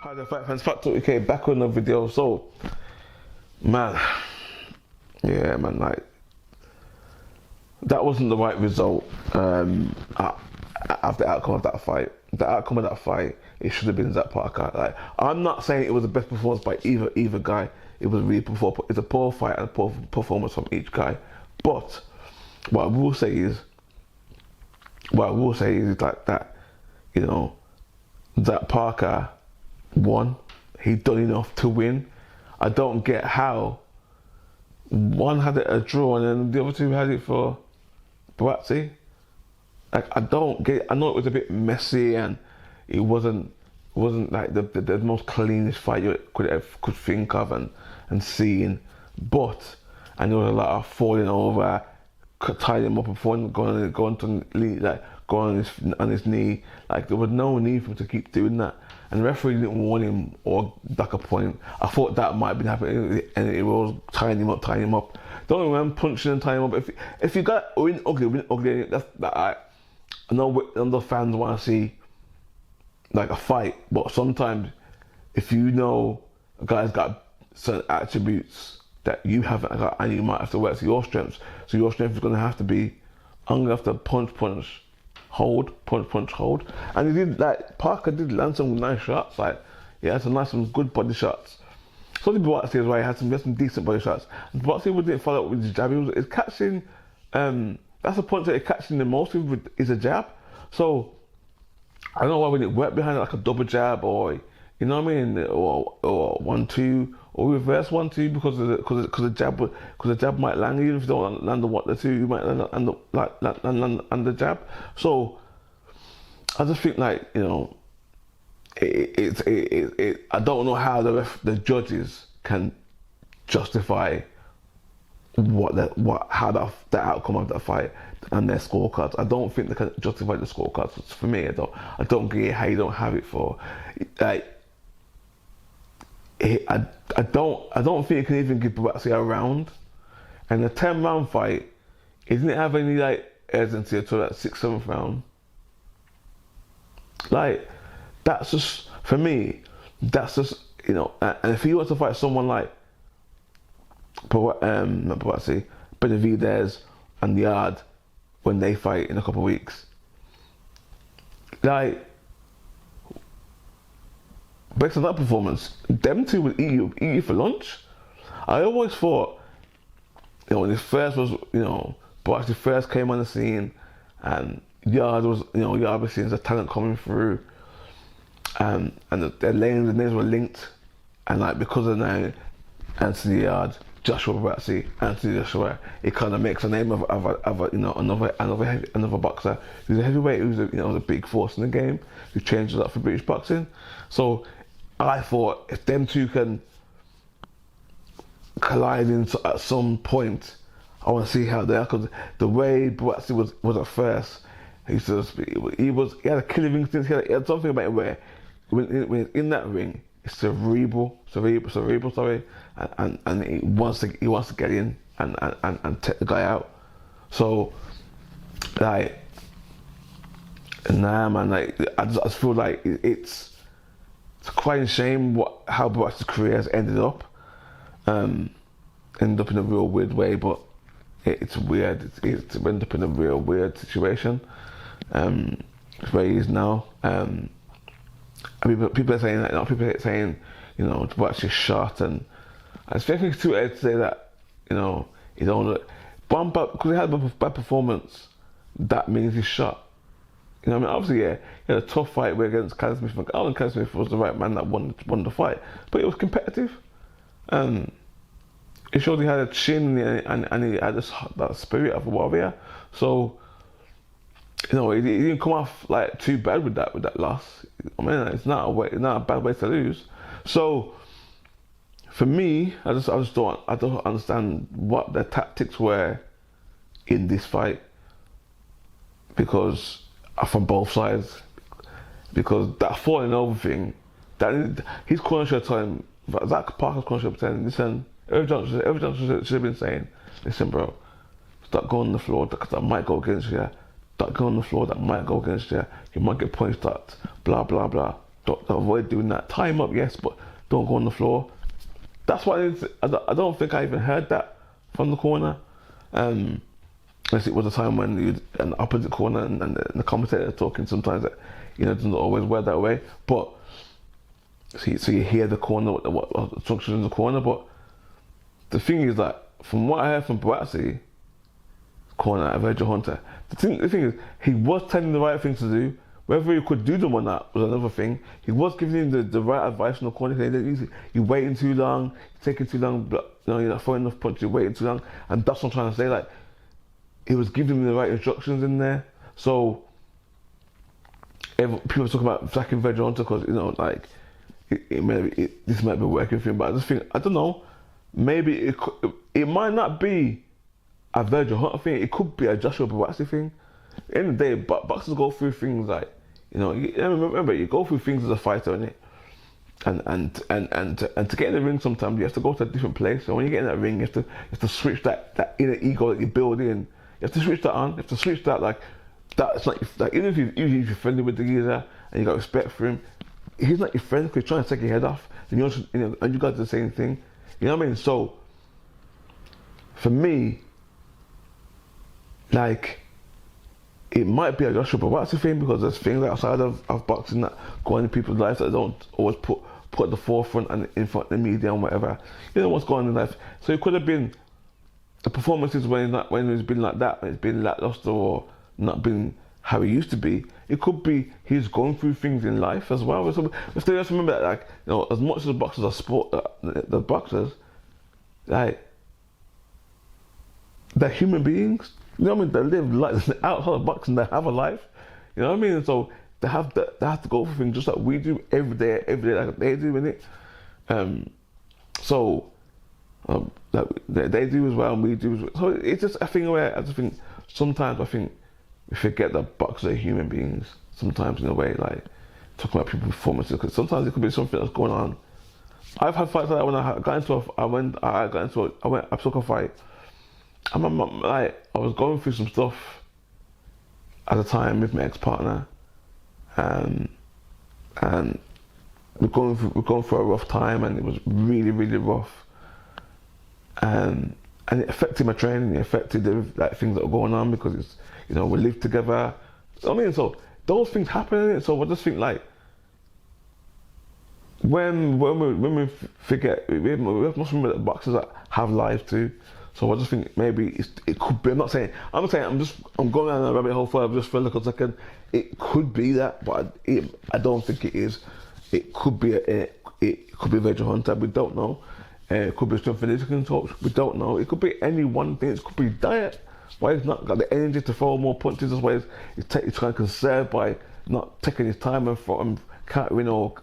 Hi there, Fight Fans, Fat Talk UK, back with another video. So, man, yeah, man, like, that wasn't the right result of the outcome of that fight. The outcome of that fight, it should have been Zach Parker. Like, I'm not saying it was the best performance by either guy. It was really it's a poor fight and a poor performance from each guy. But what I will say is like that, you know, Zach Parker won. He done enough to win. I don't get how one had it a draw and then the other two had it for Buatsi. Like, I don't get. I know it was a bit messy and it wasn't like the most cleanest fight you could think of and seen, but I know there was a lot of falling over, tying him up and going on his knee. Like, there was no need for him to keep doing that. And the referee didn't warn him or back a point. I thought that might have been happening, and it was tying him up. Don't remember punching and tying him up. If you got win ugly, that's that. I know the fans want to see like a fight, but sometimes if you know a guy's got certain attributes that you haven't got, and you might have to work to your strengths. So your strength is going to have to be, I'm going to have to punch, hold, hold. And he did, like, Parker did land some nice shots. Like, he had some good body shots. So did Buatsi as well. He had some decent body shots. And Buatsi didn't follow up with his jab. He's catching, that's the punch that he's catching the most with, is a jab. So I don't know why we didn't work behind it, like a double jab, or, you know what I mean, or 1-2, or reverse 1-2, because the jab might land you. If you don't land the 1-2, you might land the jab. So I just think, like, you know, I don't know how the judges can justify how the outcome of that fight and their scorecards. I don't think they can justify the scorecards. For me, I don't get how you don't have it for, like, I don't think you can even give Buatsi a round. And the 10-round fight, he didn't have any, like, urgency until that 6th, 7th round. Like, that's just, for me, that's just, you know. And if he wants to fight someone like not Buatsi, Benavidez and Yard when they fight in a couple of weeks, like, based on that performance, them two would eat you for lunch. I always thought, you know, when this first was, you know, Buatsi first came on the scene, and Yard was, you know, Yard was seeing the talent coming through, and their names were linked, and, like, because of now Anthony Yard, Joshua Buatsi, Anthony Joshua, it kind of makes a name of a you know, another boxer who's a heavyweight, who's a big force in the game, who changed a lot for British boxing. So I thought, if them two can collide at some point, I want to see how they are. Because the way Buatsi was at first, he had a killing instinct. He had something about him where when in that ring, it's cerebral, sorry, and he wants to get in and take the guy out. So, like, nah, man, like, I just feel like it's quite a shame how Buatsi's career has ended up. Ended up in a real weird way, but it's weird. It's ended up in a real weird situation. Where he is now. People are saying that. You know, people are saying, you know, Buatsi's shot, and I think it's too early to say that. You know, he don't look. But because he had a bad performance, that means he's shot. You know what I mean? Obviously, yeah, he had a tough fight against Callum Smith. I don't think Callum Smith was the right man that won the fight, but it was competitive. It showed he had a chin and he had that spirit of a warrior. So, you know, he didn't come off, like, too bad with that loss. I mean, it's not a bad way to lose. So, for me, I just don't understand what the tactics were in this fight, because from both sides, because that falling over thing, that his corner should have told him, Zach Parker's corner should have told him, listen, every Johnson should have been saying, listen, bro, stop going on the floor, because that might go against you. You might get points, that blah blah blah. Don't avoid doing that. Tie him up, yes, but don't go on the floor. That's why I don't think I even heard that from the corner. Unless it was a time when you an opposite corner and the commentator talking sometimes that doesn't always work that way. But so you hear the corner, what the structure in the corner. But the thing is that from what I heard from Buatsi, corner at Virgil Hunter, the thing is he was telling the right things to do. Whether he could do them or not was another thing. He was giving him the right advice in the corner. You're waiting too long, you're taking too long, you're not throwing enough punches, you're waiting too long. And that's what I'm trying to say. Like, he was giving him the right instructions in there. So, people talk about sacking Virgil Hunter because, like, this might be working for him. But I just think, I don't know, maybe it might not be a Virgil Hunter thing. It could be a Joshua Buatsi thing. At the end of the day, boxers go through things like, remember, you go through things as a fighter, innit? And to get in the ring, sometimes you have to go to a different place. So when you get in that ring, you have to switch that inner ego that you build in. You have to switch that on. You have to switch that that's not like, even if you're friendly with the geezer and you got respect for him, he's not your friend because he's trying to take your head off, and you got the same thing. You know what I mean? So for me, like, it might be a Joshua Buatsi thing because there's things outside of boxing that go on in people's lives that don't always put at the forefront and in front of the media and whatever. You know what's going on in life. So it could have been the performances when it's been like that, when it's been lackluster or not been how it used to be. It could be he's going through things in life as well. So we still have to remember that, like, as much as boxers are sport, the boxers, like, they're human beings. You know what I mean? They live like outside of boxing. They have a life. You know what I mean? So they have to go for things just like we do every day like they do, innit? Like they do as well, and we do as well. So it's just a thing where I just think sometimes we forget that boxers are human beings. Sometimes in a way, like talking about people's performances, because sometimes it could be something that's going on. I've had fights like that when I took a fight. I was going through some stuff at the time with my ex-partner, and we're going through a rough time, and it was really, really rough, and it affected my training. It affected the things that were going on because it's we live together. So those things happen. So I just think, like, when we forget, we must remember that boxers have lives too. So I just think maybe it could be. I'm going down a rabbit hole for just for a little second. It could be that, but I don't think it is. It could be Virgil Hunter. We don't know. It could be strength and conditioning coach. We don't know. It could be any one thing. It could be diet. Why he's not got the energy to throw more punches. That's why he's trying to conserve by not taking his time and countering or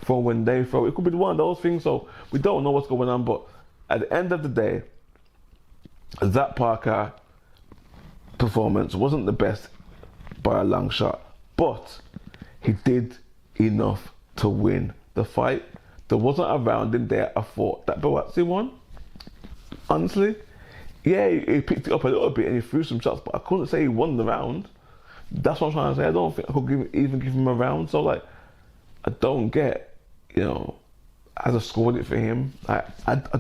throwing when they throw. It could be one of those things. So we don't know what's going on. But at the end of the day, that Parker performance wasn't the best by a long shot, but he did enough to win the fight. There wasn't a round in there I thought that Buatsi won. Honestly, yeah, he picked it up a little bit and he threw some shots, but I couldn't say he won the round. That's what I'm trying to say. I don't think I could even give him a round. So, like, I don't get, as I scored it for him, I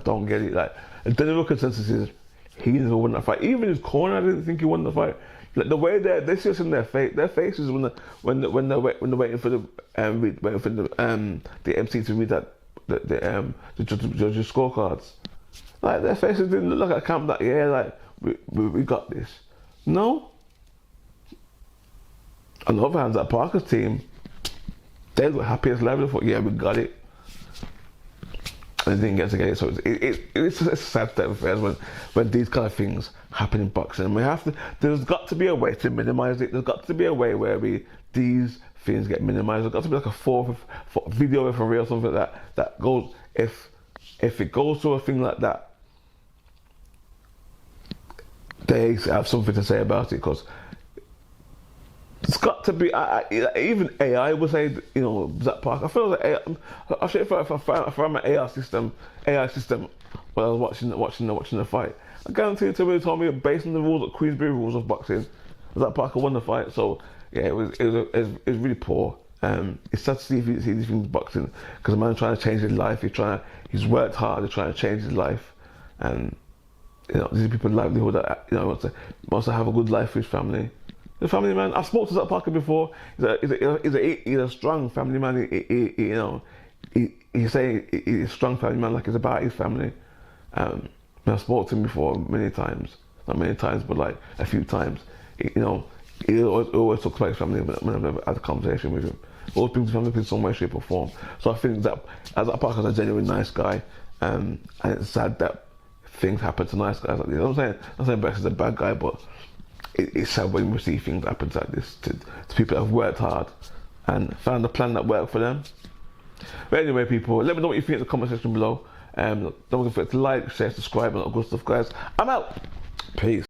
don't get it. Like, the general consensus is he never won that fight. Even his corner, I didn't think he won the fight. Like, the way they see us in their faces when they're waiting for the MC to read that the judges' scorecards. Like, their faces didn't look like a camp that, yeah, like we got this. No. On the other hand, that Parker's team, they were happy as level. Thought, yeah, we got it. And they didn't get to get it. So it's a sad state of affairs when these kind of things happen in boxing. And there's got to be a way to minimise it. There's got to be a way where these things get minimised. There's got to be like a fourth video referee or something like that goes, if it goes to a thing like that, they have something to say about it, because it's got to be. Even AI would say, Zach Parker. I feel like if I found my AI system when I was watching the fight, I guarantee it told me based on the rules, Queensberry rules of boxing, Zach Parker won the fight. So yeah, it was really poor. It's sad to see if you see these things boxing because a man trying to change his life. He's worked hard. He's trying to change his life, and these are people's livelihood that wants to have a good life for his family. The family man. I've spoken to Zach Parker before. He's a strong family man. He's saying he's a strong family man, like it's about his family. I've spoken to him before many times, not many times, but like a few times. He always talks about his family when I've had a conversation with him. Always brings family up in some way, shape, or form. So I think that as Zach Parker's a genuine nice guy, and it's sad that things happen to nice guys like this. I'm not saying Bex is a bad guy, but it's sad when we see things happen like this to people that have worked hard and found a plan that worked for them. But anyway, people, let me know what you think in the comment section below. Don't forget to like, share, subscribe, and all good stuff, guys. I'm out. Peace.